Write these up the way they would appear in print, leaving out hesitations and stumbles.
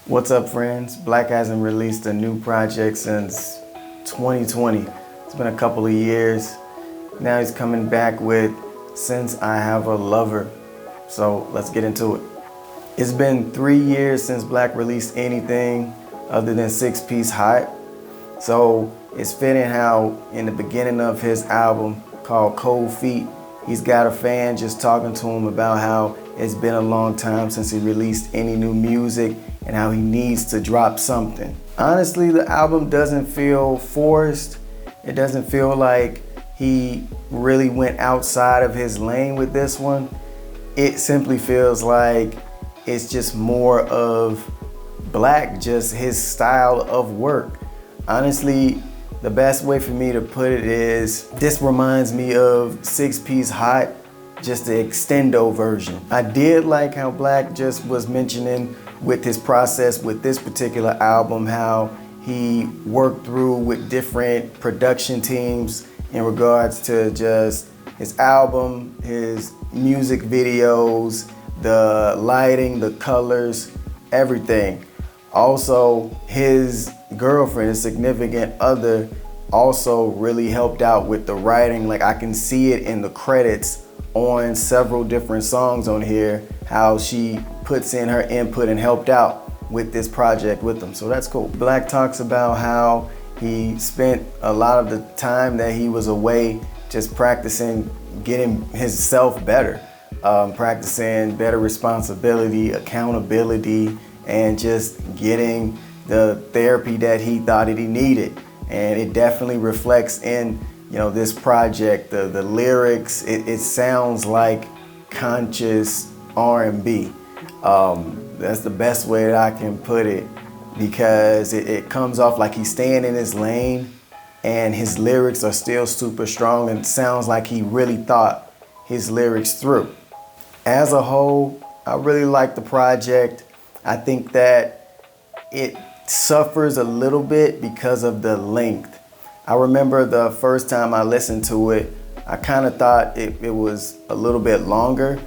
What's up, friends? Black hasn't released a new project since 2020. It's been a couple of years. Now he's coming back with Since I Have a Lover. So let's get into it. It's been 3 years since Black released anything other than 6-Piece Hot. So it's fitting how in the beginning of his album called Cold Feet, he's got a fan just talking to him about how it's been a long time since he released any new music and how he needs to drop something. Honestly, the album doesn't feel forced. It doesn't feel like he really went outside of his lane with this one. It simply feels like it's just more of Black, just his style of work. Honestly, the best way for me to put it is this reminds me of 6-Piece Hot, just the extendo version. I did like how Black just was mentioning with his process with this particular album, how he worked through with different production teams in regards to just his album, his music videos, the lighting, the colors, everything. Also, his girlfriend, his significant other, also really helped out with the writing. Like, I can see it in the credits on several different songs on here, how she puts in her input and helped out with this project with them. So that's cool. Black talks about how he spent a lot of the time that he was away just practicing getting himself better, practicing better responsibility, accountability, and just getting the therapy that he thought that he needed. And it definitely reflects in, this project. The lyrics, it sounds like conscious R&B. That's the best way that I can put it, because it comes off like he's staying in his lane and his lyrics are still super strong, and it sounds like he really thought his lyrics through. As a whole, I really like the project. I think that it suffers a little bit because of the length. I remember the first time I listened to it, I kind of thought it was a little bit longer.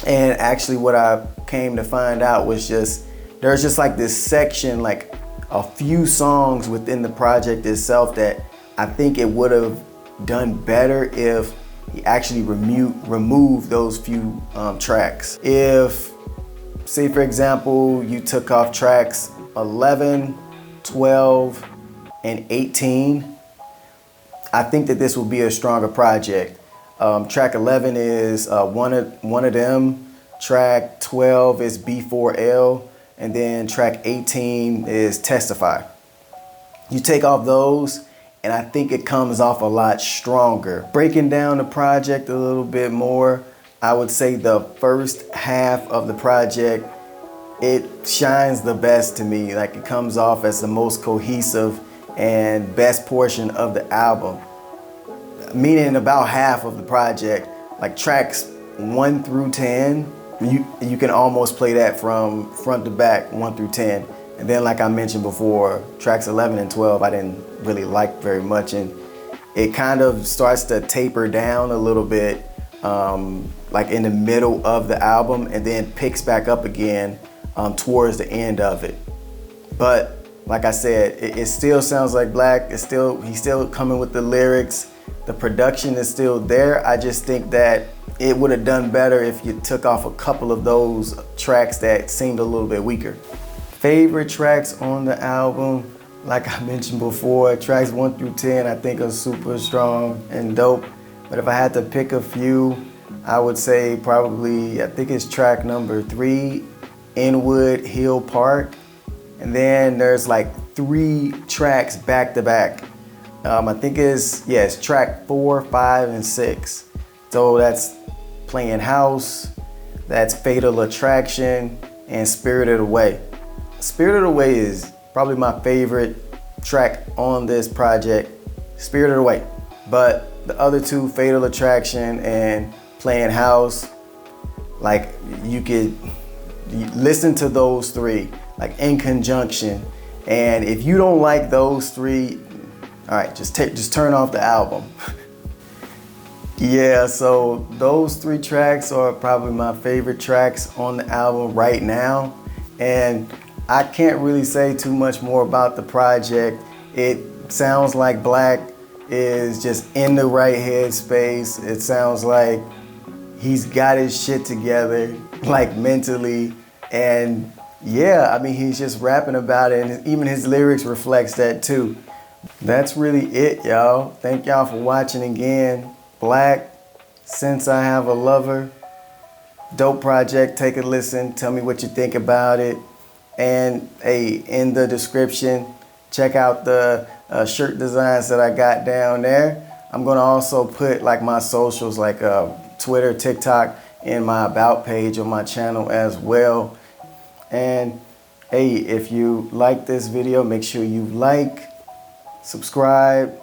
And actually what I came to find out was there's just like this section, like a few songs within the project itself that I think it would have done better if he actually removed those few tracks. If, say for example, you took off tracks 11, 12, and 18, I think that this will be a stronger project. Track 11 is one of them. Track 12 is B4L, and then track 18 is Testify. You take off those, and I think it comes off a lot stronger. Breaking down the project a little bit more, I would say the first half of the project, it shines the best to me. Like, it comes off as the most cohesive and best portion of the album. Meaning about half of the project, like tracks 1 through 10, you can almost play that from front to back, 1 through 10. And then, like I mentioned before, tracks 11 and 12 I didn't really like very much, and it kind of starts to taper down a little bit, like in the middle of the album, and then picks back up again towards the end of it. But like I said, it still sounds like Black. He's still coming with the lyrics. The production is still there. I just think that it would have done better if you took off a couple of those tracks that seemed a little bit weaker. Favorite tracks on the album, like I mentioned before, tracks 1 through 10 I think are super strong and dope. But if I had to pick a few, I would say probably, I think it's track number 3, Inwood Hill Park. And then there's like 3 tracks back to back. I think it's track 4, 5, and 6. So that's Playing House, that's Fatal Attraction, and Spirited Away. Spirited Away is probably my favorite track on this project, Spirited Away. But the other 2, Fatal Attraction and Playing House, like you listen to those 3 like in conjunction. And if you don't like those 3, all right, just turn off the album. Yeah, so those 3 tracks are probably my favorite tracks on the album right now. And I can't really say too much more about the project. It sounds like Black is just in the right headspace. It sounds like he's got his shit together, like mentally. And yeah, I mean, he's just rapping about it, and even his lyrics reflects that too. That's really it, y'all. Thank y'all for watching again. Black, Since I Have a Lover. Dope project. Take a listen. Tell me what you think about it. And hey, in the description, check out the shirt designs that I got down there. I'm gonna also put like my socials, like Twitter, TikTok, in my about page on my channel as well. And hey, if you like this video, make sure you like, subscribe,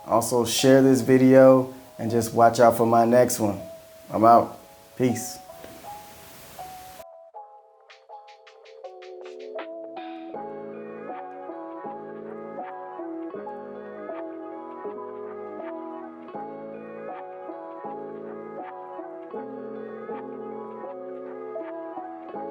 also share this video, and just watch out for my next one. I'm out. Peace.